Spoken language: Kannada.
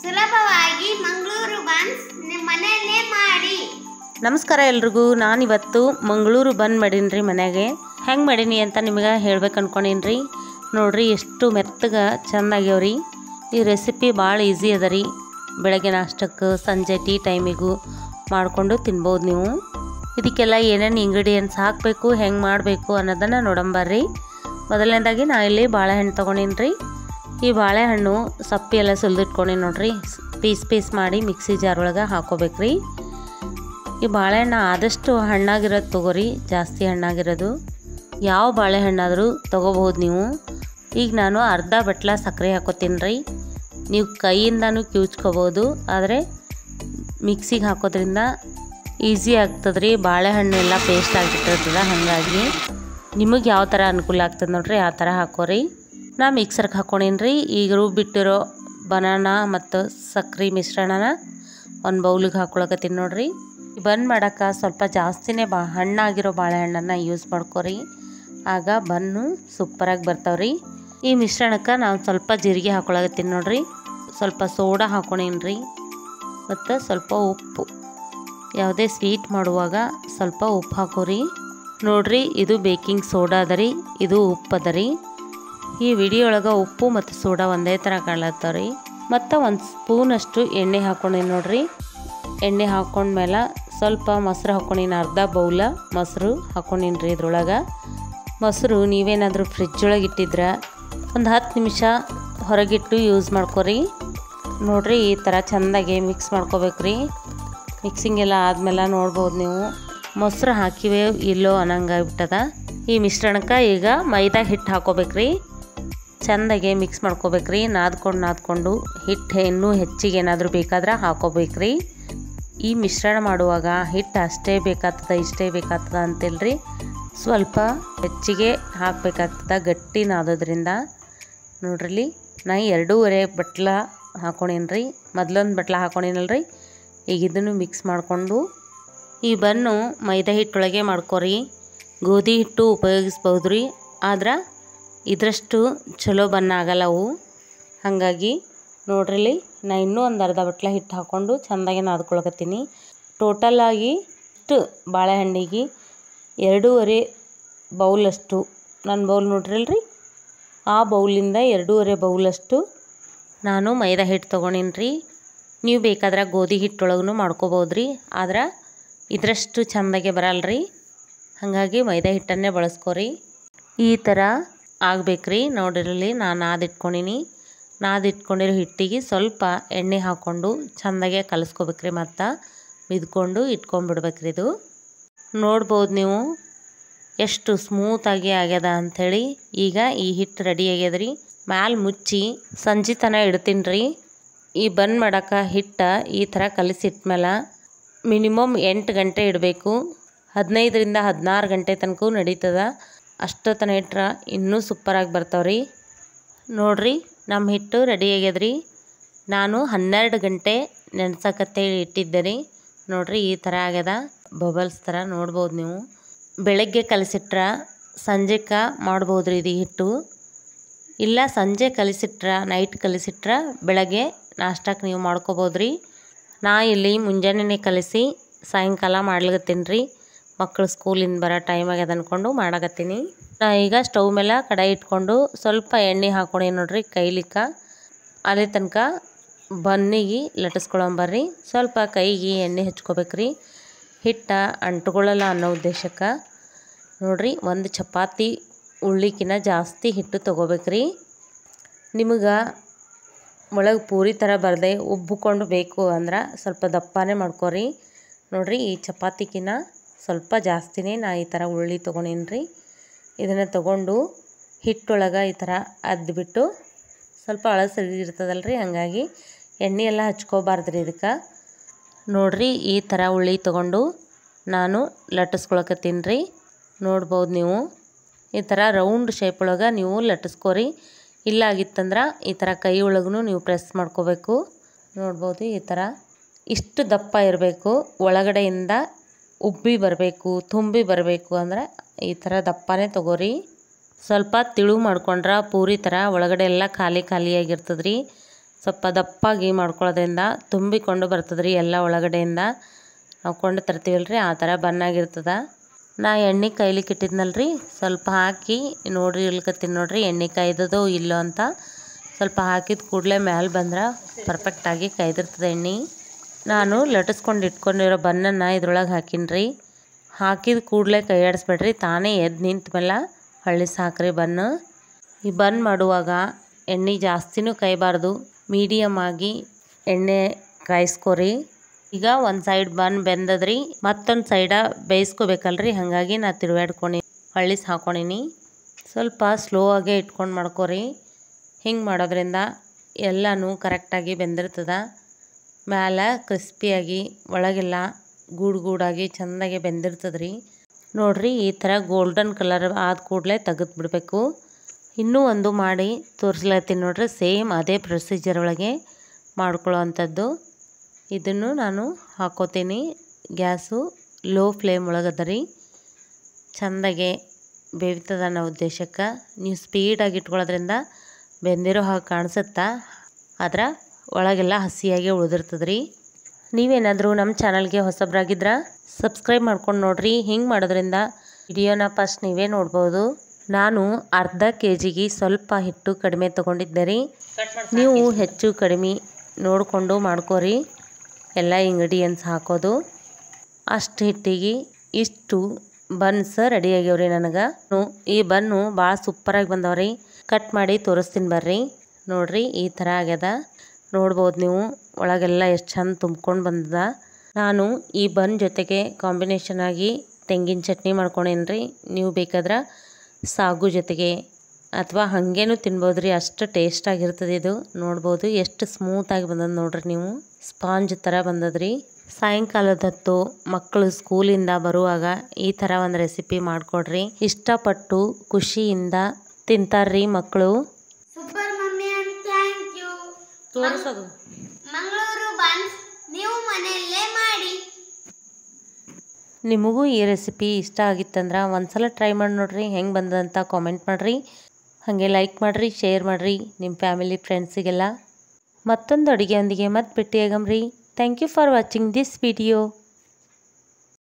ಸುಲಭವಾಗಿ ಮಂಗಳೂರು ಬನ್ಸ್ ಮನೆಯಲ್ಲೇ ಮಾಡಿ. ನಮಸ್ಕಾರ ಎಲ್ರಿಗೂ. ನಾನಿವತ್ತು ಮಂಗಳೂರು ಬನ್ ಮಾಡೀನಿ ಮನೆಗೆ. ಹೆಂಗೆ ಮಾಡೀನಿ ಅಂತ ನಿಮಗೆ ಹೇಳ್ಬೇಕು ಅನ್ಕೊಂಡೀನಿ. ನೋಡ್ರಿ ಎಷ್ಟು ಮೆತ್ತಗೆ ಚೆನ್ನಾಗ್ಯಾವ್ರಿ. ಈ ರೆಸಿಪಿ ಭಾಳ ಈಸಿ ಅದ ರೀ. ಬೆಳಗ್ಗೆ ನಾಷ್ಟಕ್ಕೆ ಸಂಜೆ ಟೀ ಟೈಮಿಗೂ ಮಾಡಿಕೊಂಡು ತಿನ್ಬೋದು ನೀವು. ಇದಕ್ಕೆಲ್ಲ ಏನೇನು ಇಂಗ್ರೀಡಿಯೆಂಟ್ಸ್ ಹಾಕಬೇಕು, ಹೆಂಗೆ ಮಾಡಬೇಕು ಅನ್ನೋದನ್ನು ನೋಡಂಬರ್ರಿ. ಮೊದಲನೇದಾಗಿ ನಾ ಇಲ್ಲಿ ಬಾಳೆಹಣ್ಣು ತೊಗೊಂಡಿನಿ ರೀ. ಈ ಬಾಳೆಹಣ್ಣು ಸಪ್ಪಿ ಎಲ್ಲ ಸುಲಿದಿಟ್ಕೊಂಡಿ ನೋಡ್ರಿ. ಪೀಸ್ ಮಾಡಿ ಮಿಕ್ಸಿ ಜಾರ್ ಒಳಗೆ ಹಾಕೋಬೇಕ್ರಿ. ಈ ಬಾಳೆಹಣ್ಣು ಆದಷ್ಟು ಹಣ್ಣಾಗಿರೋದು ತೊಗೋರಿ, ಜಾಸ್ತಿ ಹಣ್ಣಾಗಿರೋದು. ಯಾವ ಬಾಳೆಹಣ್ಣಾದರೂ ತೊಗೋಬಹುದು ನೀವು. ಈಗ ನಾನು ಅರ್ಧ ಬಟ್ಲ ಸಕ್ಕರೆ ಹಾಕೋತೀನಿ ರೀ. ನೀವು ಕೈಯಿಂದನೂ ಕಿವುಚ್ಕೋಬೋದು, ಆದರೆ ಮಿಕ್ಸಿಗೆ ಹಾಕೋದ್ರಿಂದ ಈಸಿ ಆಗ್ತದೆ ರೀ. ಬಾಳೆಹಣ್ಣೆಲ್ಲ ಪೇಸ್ಟ್ ಆಗಿರ್ತದೆ. ಹಾಗಾಗಿ ನಿಮಗೆ ಯಾವ ಥರ ಅನುಕೂಲ ಆಗ್ತದೆ ನೋಡ್ರಿ ಆ ಥರ ಹಾಕೋರಿ. ನಾ ಮಿಕ್ಸರ್ಗೆ ಹಾಕ್ಕೊಂಡೀನಿ ರೀ. ಈಗ ರುಬ್ಬಿಟ್ಟಿರೋ ಬನಾನಾ ಮತ್ತು ಸಕ್ಕರೆ ಮಿಶ್ರಣನ ಒಂದು ಬೌಲಿಗೆ ಹಾಕ್ಕೊಳಕತ್ತೀನಿ ನೋಡ್ರಿ. ಬನ್ ಮಾಡೋಕೆ ಸ್ವಲ್ಪ ಜಾಸ್ತಿನೇ ಹಣ್ಣಾಗಿರೋ ಬಾಳೆಹಣ್ಣನ್ನು ಯೂಸ್ ಮಾಡ್ಕೊರಿ. ಆಗ ಬನ್ನು ಸೂಪರಾಗಿ ಬರ್ತಾವ್ರಿ. ಈ ಮಿಶ್ರಣಕ್ಕೆ ನಾವು ಸ್ವಲ್ಪ ಜೀರಿಗೆ ಹಾಕ್ಕೊಳಕತ್ತೀನಿ ನೋಡ್ರಿ. ಸ್ವಲ್ಪ ಸೋಡಾ ಹಾಕ್ಕೊಂಡೀನಿ ರೀ ಮತ್ತು ಸ್ವಲ್ಪ ಉಪ್ಪು. ಯಾವುದೇ ಸ್ವೀಟ್ ಮಾಡುವಾಗ ಸ್ವಲ್ಪ ಉಪ್ಪು ಹಾಕೋರಿ. ನೋಡ್ರಿ, ಇದು ಬೇಕಿಂಗ್ ಸೋಡಾ ಅದ ರೀ, ಇದು ಉಪ್ಪು ಅದ ರೀ. ಈ ವಿಡಿಯೋ ಒಳಗೆ ಉಪ್ಪು ಮತ್ತು ಸೋಡಾ ಒಂದೇ ಥರ ಕಾಣತ್ತಾವ ರೀ. ಮತ್ತು ಒಂದು ಸ್ಪೂನಷ್ಟು ಎಣ್ಣೆ ಹಾಕ್ಕೊಂಡೀನಿ ನೋಡ್ರಿ. ಎಣ್ಣೆ ಹಾಕ್ಕೊಂಡ್ಮೇಲೆ ಸ್ವಲ್ಪ ಮೊಸರು ಹಾಕ್ಕೊಂಡೀನಿ. ಅರ್ಧ ಬೌಲ ಮೊಸರು ಹಾಕ್ಕೊಂಡೀನಿ ರೀ. ಇದ್ರೊಳಗೆ ಮೊಸರು ನೀವೇನಾದರೂ ಫ್ರಿಜ್ ಒಳಗೆ ಇಟ್ಟಿದ್ರೆ ಒಂದು 10 ನಿಮಿಷ ಹೊರಗಿಟ್ಟು ಯೂಸ್ ಮಾಡ್ಕೊರಿ. ನೋಡ್ರಿ, ಈ ಥರ ಚೆಂದಾಗಿ ಮಿಕ್ಸ್ ಮಾಡ್ಕೋಬೇಕ್ರಿ. ಮಿಕ್ಸಿಂಗ್ ಎಲ್ಲ ಆದಮೇಲೆ ನೋಡ್ಬೋದು ನೀವು ಮೊಸರು ಹಾಕಿವೆ ಇಲ್ಲೋ ಅನ್ನಂಗಾಗ್ಬಿಟ್ಟದ. ಈ ಮಿಶ್ರಣಕ್ಕೆ ಈಗ ಮೈದಾ ಹಿಟ್ಟು ಹಾಕೋಬೇಕ್ರಿ. ಚೆಂದಾಗೆ ಮಿಕ್ಸ್ ಮಾಡ್ಕೋಬೇಕ್ರಿ. ನಾದ್ಕೊಂಡು ಹಿಟ್ಟು ಇನ್ನೂ ಹೆಚ್ಚಿಗೆ ಏನಾದರೂ ಬೇಕಾದ್ರೆ ಹಾಕೋಬೇಕ್ರಿ. ಈ ಮಿಶ್ರಣ ಮಾಡುವಾಗ ಹಿಟ್ಟು ಅಷ್ಟೇ ಬೇಕಾಗ್ತದೆ ಇಷ್ಟೇ ಬೇಕಾಗ್ತದೆ ಅಂತಿಲ್ರಿ, ಸ್ವಲ್ಪ ಹೆಚ್ಚಿಗೆ ಹಾಕಬೇಕಾಗ್ತದೆ ಗಟ್ಟಿ ನಾದೋದ್ರಿಂದ. ನೋಡ್ರಿ, ನಾ 2.5 ಬಟ್ಲ ಹಾಕ್ಕೊಂಡೀನಿ ರೀ. ಮೊದಲೊಂದು ಬಟ್ಲ ಹಾಕ್ಕೊಂಡೀನಲ್ರಿ. ಈಗ ಇದನ್ನು ಮಿಕ್ಸ್ ಮಾಡಿಕೊಂಡು ಈ ಬನ್ನು ಮೈದಾ ಹಿಟ್ಟೊಳಗೆ ಮಾಡ್ಕೊರಿ. ಗೋಧಿ ಹಿಟ್ಟು ಉಪಯೋಗಿಸ್ಬೋದು ರೀ, ಆದ್ರೆ ಇದರಷ್ಟು ಚಲೋ ಬನ್ನ ಆಗಲ್ಲ ಅವು. ಹಾಗಾಗಿ ನೋಡ್ರಿ, ನಾ ಇನ್ನೂ ಒಂದು ಅರ್ಧ ಬಟ್ಲ ಹಿಟ್ಟು ಹಾಕ್ಕೊಂಡು ಚೆಂದಾಗಿ ನಾದ್ಕೊಳಕತ್ತೀನಿ. ಟೋಟಲಾಗಿ ಇಷ್ಟು ಬಾಳೆಹಣ್ಣಿಗೆ 2.5 ಬೌಲಷ್ಟು, ನನ್ನ ಬೌಲ್ ನೋಡ್ರಿಲ್ರಿ, ಆ ಬೌಲಿಂದ 2.5 ಬೌಲಷ್ಟು ನಾನು ಮೈದಾ ಹಿಟ್ಟು ತೊಗೊಂಡೀನಿ ರೀ. ನೀವು ಬೇಕಾದ್ರೆ ಗೋಧಿ ಹಿಟ್ಟೊಳಗೂ ಮಾಡ್ಕೋಬೋದು ರೀ, ಆದ್ರೆ ಇದರಷ್ಟು ಚೆಂದಾಗೆ ಬರಲ್ರಿ. ಹಾಗಾಗಿ ಮೈದಾ ಹಿಟ್ಟನ್ನೇ ಬಳಸ್ಕೊರಿ. ಈ ಥರ ಆಗ್ಬೇಕ್ರಿ. ನೋಡಿರಲಿ, ನಾನು ನಾದಿಟ್ಕೊಂಡಿರೋ ಹಿಟ್ಟಿಗೆ ಸ್ವಲ್ಪ ಎಣ್ಣೆ ಹಾಕ್ಕೊಂಡು ಚೆಂದಾಗೆ ಕಲಿಸ್ಕೋಬೇಕ್ರಿ. ಮತ್ತು ಮಿದ್ಕೊಂಡು ಇಟ್ಕೊಂಡ್ಬಿಡ್ಬೇಕ್ರಿ. ಇದು ನೋಡ್ಬೋದು ನೀವು ಎಷ್ಟು ಸ್ಮೂತಾಗಿ ಆಗ್ಯದ ಅಂಥೇಳಿ. ಈಗ ಈ ಹಿಟ್ಟು ರೆಡಿ ಆಗ್ಯದ್ರಿ. ಮ್ಯಾಲೆ ಮುಚ್ಚಿ ಸಂಜೆ ತನಕ ಇಡ್ತೀನಿ ರೀ. ಈ ಬನ್ ಮಾಡೋಕೆ ಹಿಟ್ಟು ಈ ಥರ ಕಲಿಸಿಟ್ಮೇಲೆ ಮಿನಿಮಮ್ 8 ಗಂಟೆ ಇಡಬೇಕು. 15ರಿಂದ 16 ಗಂಟೆ ತನಕ ನಡೀತದೆ. ಅಷ್ಟು ತನಕ ಇಟ್ರೆ ಇನ್ನೂ ಸೂಪರಾಗಿ ಬರ್ತಾವ್ರಿ. ನೋಡ್ರಿ, ನಮ್ಮ ಹಿಟ್ಟು ರೆಡಿ ಆಗ್ಯದ್ರಿ. ನಾನು 12 ಗಂಟೆ ನೆನ್ಸಕತ್ತೇಳಿ ಇಟ್ಟಿದ್ದೆ ರೀ. ನೋಡ್ರಿ, ಈ ಥರ ಆಗ್ಯದ ಬಬಲ್ಸ್ ಥರ ನೋಡ್ಬೋದು ನೀವು. ಬೆಳಗ್ಗೆ ಕಲಸಿಟ್ರೆ ಸಂಜೆಗೆ ಮಾಡ್ಬೋದು ರೀ ಇದು ಹಿಟ್ಟು. ಇಲ್ಲ ಸಂಜೆ ಕಲಿಸಿಟ್ರೆ ನೈಟ್ ಕಲಿಸಿಟ್ರೆ ಬೆಳಗ್ಗೆ ನಾಷ್ಟಕ್ಕೆ ನೀವು ಮಾಡ್ಕೋಬೋದು ರೀ. ನಾ ಇಲ್ಲಿ ಮುಂಜಾನೆ ಕಲಿಸಿ ಸಾಯಂಕಾಲ ಮಾಡ್ಲಿಕತ್ತೀನಿ ರೀ. ಮಕ್ಕಳು ಸ್ಕೂಲಿಂದ ಬರೋ ಟೈಮ್ ಆಗ್ಯದ ಅಂದ್ಕೊಂಡು ಮಾಡಕತ್ತೀನಿ. ನಾ ಈಗ ಸ್ಟವ್ ಮೇಲೆ ಕಡಾಯಿ ಇಟ್ಕೊಂಡು ಸ್ವಲ್ಪ ಎಣ್ಣೆ ಹಾಕ್ಕೊಂಡಿ ನೋಡ್ರಿ ಕೈಲಿಕ್ಕೆ. ಅಲ್ಲಿ ತನಕ ಬನ್ನಿಗೆ ಲಟ್ಟಿಸ್ಕೊಳಂಬರ್ರಿ. ಸ್ವಲ್ಪ ಕೈಗೆ ಎಣ್ಣೆ ಹಚ್ಕೋಬೇಕ್ರಿ, ಹಿಟ್ಟು ಅಂಟ್ಕೊಳ್ಳಲ್ಲ ಅನ್ನೋ ಉದ್ದೇಶಕ್ಕೆ. ನೋಡ್ರಿ, ಒಂದು ಚಪಾತಿ ಉಳ್ಳಿಕಿನ ಜಾಸ್ತಿ ಹಿಟ್ಟು ತೊಗೋಬೇಕ್ರಿ. ನಿಮಗೆ ಒಳಗೆ ಪೂರಿ ಥರ ಬರದೆ ಉಬ್ಬಿಕೊಂಡು ಬೇಕು ಅಂದ್ರೆ ಸ್ವಲ್ಪ ದಪ್ಪನೇ ಮಾಡ್ಕೊರಿ. ನೋಡ್ರಿ, ಈ ಚಪಾತಿಕಿನ ಸ್ವಲ್ಪ ಜಾಸ್ತಿನೇ ನಾ ಈ ಥರ ಉಳ್ಳಿ ತೊಗೊಂಡೀನಿ ರೀ. ಇದನ್ನು ತೊಗೊಂಡು ಹಿಟ್ಟೊಳಗೆ ಈ ಥರ ಅದ್ಬಿಟ್ಟು, ಸ್ವಲ್ಪ ಅಳಸರಿರ್ತದಲ್ರಿ, ಹಾಗಾಗಿ ಎಣ್ಣೆ ಎಲ್ಲ ಹಚ್ಕೋಬಾರ್ದ್ರಿ ಇದಕ್ಕೆ. ನೋಡ್ರಿ, ಈ ಥರ ಉಳ್ಳಿ ತೊಗೊಂಡು ನಾನು ಲಟ್ಟಿಸ್ಕೊಳಕತ್ತೀನಿ ರೀ. ನೋಡ್ಬೋದು ನೀವು ಈ ಥರ ರೌಂಡ್ ಶೇಪ್ ಒಳಗೆ ನೀವು ಲಟ್ಟಿಸ್ಕೊರಿ. ಇಲ್ಲ ಆಗಿತ್ತಂದ್ರೆ ಈ ಥರ ಕೈ ಒಳಗೂ ನೀವು ಪ್ರೆಸ್ ಮಾಡ್ಕೋಬೇಕು. ನೋಡ್ಬೋದು, ಈ ಥರ ಇಷ್ಟು ದಪ್ಪ ಇರಬೇಕು. ಒಳಗಡೆಯಿಂದ ಉಬ್ಬಿ ಬರಬೇಕು, ತುಂಬಿ ಬರಬೇಕು ಅಂದರೆ ಈ ಥರ ದಪ್ಪನೇ ತೊಗೋರಿ. ಸ್ವಲ್ಪ ತಿಳು ಮಾಡ್ಕೊಂಡ್ರೆ ಪೂರಿ ಥರ ಒಳಗಡೆ ಎಲ್ಲ ಖಾಲಿಯಾಗಿರ್ತದೆ ರೀ. ಸ್ವಲ್ಪ ದಪ್ಪಾಗಿ ಮಾಡ್ಕೊಳ್ಳೋದ್ರಿಂದ ತುಂಬಿಕೊಂಡು ಬರ್ತದೆ ರೀ ಎಲ್ಲ ಒಳಗಡೆಯಿಂದ. ನಾವು ಕೊಂಡು ತರ್ತೀವಲ್ಲ ರೀ ಆ ಥರ ಬನ್ನಾಗಿರ್ತದೆ. ನಾ ಎಣ್ಣೆ ಕಾಯ್ಲಿಕ್ಕೆ ಇಟ್ಟಿದ್ನಲ್ಲ ರೀ, ಸ್ವಲ್ಪ ಹಾಕಿ ನೋಡಿರಿ ಇಲ್ಕತ್ತೀನಿ ನೋಡಿರಿ ಎಣ್ಣೆ ಕಾಯ್ದದೋ ಇಲ್ಲೋ ಅಂತ. ಸ್ವಲ್ಪ ಹಾಕಿದ ಕೂಡಲೇ ಮ್ಯಾಲೆ ಬಂದ್ರೆ ಪರ್ಫೆಕ್ಟಾಗಿ ಕಾಯ್ದಿರ್ತದೆ ಎಣ್ಣೆ. ನಾನು ಲಟ್ಟಿಸ್ಕೊಂಡು ಇಟ್ಕೊಂಡಿರೋ ಬನ್ನನ್ನು ಇದ್ರೊಳಗೆ ಹಾಕೀನಿ ರೀ. ಹಾಕಿದ ಕೂಡಲೇ ಕೈ ಆಡಿಸ್ಬೇಡ್ರಿ, ತಾನೇ ಎದ್ದು ನಿಂತ ಮೇಲೆ ಹಳ್ಳಿಸಿ ಹಾಕ್ರಿ ಬನ್ನು. ಈ ಬನ್ ಮಾಡುವಾಗ ಎಣ್ಣೆ ಜಾಸ್ತಿನೂ ಕಾಯಬಾರ್ದು, ಮೀಡಿಯಮ್ ಆಗಿ ಎಣ್ಣೆ ಕಾಯಿಸ್ಕೊರಿ. ಈಗ ಒಂದು ಸೈಡ್ ಬನ್ ಬೆಂದದ್ರಿ, ಮತ್ತೊಂದು ಸೈಡ ಬೇಯಿಸ್ಕೋಬೇಕಲ್ರಿ, ಹಾಗಾಗಿ ನಾ ತಿರುವಾಡ್ಕೊಂಡು ಹಳ್ಳಿಸಿ ಹಾಕ್ಕೊಂಡಿನಿ. ಸ್ವಲ್ಪ ಸ್ಲೋ ಆಗೇ ಇಟ್ಕೊಂಡು ಮಾಡ್ಕೊರಿ. ಹಿಂಗೆ ಮಾಡೋದ್ರಿಂದ ಎಲ್ಲನೂ ಕರೆಕ್ಟಾಗಿ ಬೆಂದಿರ್ತದೆ. ಮ್ಯಾಲೆ ಕ್ರಿಸ್ಪಿಯಾಗಿ ಒಳಗೆಲ್ಲ ಗೂಡಾಗಿ ಚೆಂದಾಗಿ ಬೆಂದಿರ್ತದೆ ರೀ. ನೋಡಿರಿ ಈ ಥರ ಗೋಲ್ಡನ್ ಕಲರ್ ಆದ ಕೂಡಲೇ ತೆಗೆದು ಬಿಡಬೇಕು. ಇನ್ನೂ ಒಂದು ಮಾಡಿ ತೋರಿಸ್ಲತ್ತೀನಿ ನೋಡ್ರಿ, ಸೇಮ್ ಅದೇ ಪ್ರೊಸೀಜರ್ ಒಳಗೆ ಮಾಡ್ಕೊಳ್ಳೋ ಅಂಥದ್ದು. ಇದನ್ನು ನಾನು ಹಾಕೋತೀನಿ. ಗ್ಯಾಸು ಲೋ ಫ್ಲೇಮ್ ಒಳಗದ ರೀ, ಚೆಂದಾಗೆ ಬೇಯ್ತದ ಅನ್ನೋ ಉದ್ದೇಶಕ್ಕೆ. ನೀವು ಸ್ಪೀಡಾಗಿ ಇಟ್ಕೊಳ್ಳೋದ್ರಿಂದ ಬೆಂದಿರೋ ಹಾಗೆ ಕಾಣಿಸುತ್ತಾ, ಆದ್ರೆ ಒಳಗೆಲ್ಲ ಹಸಿಯಾಗಿ ಉಳಿದಿರ್ತದೆ ರೀ. ನೀವೇನಾದರೂ ನಮ್ಮ ಚಾನಲ್ಗೆ ಹೊಸಬ್ರಾಗಿದ್ರೆ ಸಬ್ಸ್ಕ್ರೈಬ್ ಮಾಡ್ಕೊಂಡು ನೋಡಿರಿ. ಹಿಂಗೆ ಮಾಡೋದ್ರಿಂದ ವಿಡಿಯೋನ ಫಸ್ಟ್ ನೀವೇ ನೋಡ್ಬೋದು. ನಾನು ಅರ್ಧ ಕೆಜಿಗೆ ಸ್ವಲ್ಪ ಹಿಟ್ಟು ಕಡಿಮೆ ತೊಗೊಂಡಿದ್ದೆ ರೀ. ನೀವು ಹೆಚ್ಚು ಕಡಿಮೆ ನೋಡಿಕೊಂಡು ಮಾಡ್ಕೋರಿ. ಎಲ್ಲ ಇಂಗ್ರೀಡಿಯೆಂಟ್ಸ್ ಹಾಕೋದು. ಅಷ್ಟು ಹಿಟ್ಟಿಗೆ ಇಷ್ಟು ಬನ್ಸ್ ರೆಡಿ ಆಗ್ಯಾವ್ರಿ ನನಗೆ. ಈ ಬನ್ನು ಭಾಳ ಸೂಪರಾಗಿ ಬಂದವ್ರಿ. ಕಟ್ ಮಾಡಿ ತೋರಿಸ್ತೀನಿ ಬರ್ರಿ. ನೋಡಿರಿ ಈ ಥರ ಆಗ್ಯದ, ನೋಡ್ಬೋದು ನೀವು ಒಳಗೆಲ್ಲ ಎಷ್ಟು ಚಂದ ತುಂಬ್ಕೊಂಡು ಬಂದದ. ನಾನು ಈ ಬನ್ ಜೊತೆಗೆ ಕಾಂಬಿನೇಷನ್ ಆಗಿ ತೆಂಗಿನ ಚಟ್ನಿ ಮಾಡ್ಕೊಂಡೇನಿ ರೀ. ನೀವು ಬೇಕಾದ್ರೆ ಸಾಗು ಜೊತೆಗೆ ಅಥವಾ ಹಾಗೇನೂ ತಿನ್ಬೋದು ರೀ, ಅಷ್ಟು ಟೇಸ್ಟಾಗಿರ್ತದೆ ಇದು. ನೋಡ್ಬೋದು ಎಷ್ಟು ಸ್ಮೂತಾಗಿ ಬಂದದ ನೋಡ್ರಿ, ನೀವು ಸ್ಪಾಂಜ್ ಥರ ಬಂದದ್ರಿ. ಸಾಯಂಕಾಲದ ಹೊತ್ತು ಮಕ್ಕಳು ಸ್ಕೂಲಿಂದ ಬರುವಾಗ ಈ ಥರ ಒಂದು ರೆಸಿಪಿ ಮಾಡಿಕೊಡ್ರಿ, ಇಷ್ಟಪಟ್ಟು ಖುಷಿಯಿಂದ ತಿಂತಾರ್ರಿ ಮಕ್ಕಳು. Super mummy and thank you. ತೋರಿಸೋದು ಮಂಗಳೂರು ಬನ್ಸ್ ನೀವು ಮನೆಯಲ್ಲೇ ಮಾಡಿ. ನಿಮಗೂ ಈ ರೆಸಿಪಿ ಇಷ್ಟ ಆಗಿತ್ತಂದ್ರೆ ಒಂದ್ಸಲ ಟ್ರೈ ಮಾಡಿ ನೋಡ್ರಿ, ಹೆಂಗೆ ಬಂದಂತ ಕಾಮೆಂಟ್ ಮಾಡಿರಿ. ಹಾಗೆ ಲೈಕ್ ಮಾಡಿರಿ, ಶೇರ್ ಮಾಡಿರಿ ನಿಮ್ಮ ಫ್ಯಾಮಿಲಿ ಫ್ರೆಂಡ್ಸಿಗೆಲ್ಲ. ಮತ್ತೊಂದು ಅಡುಗೆಯೊಂದಿಗೆ ಮತ್ತೆ ಭೇಟಿಯಾಗಮ್ರಿ. Thank you for watching this video.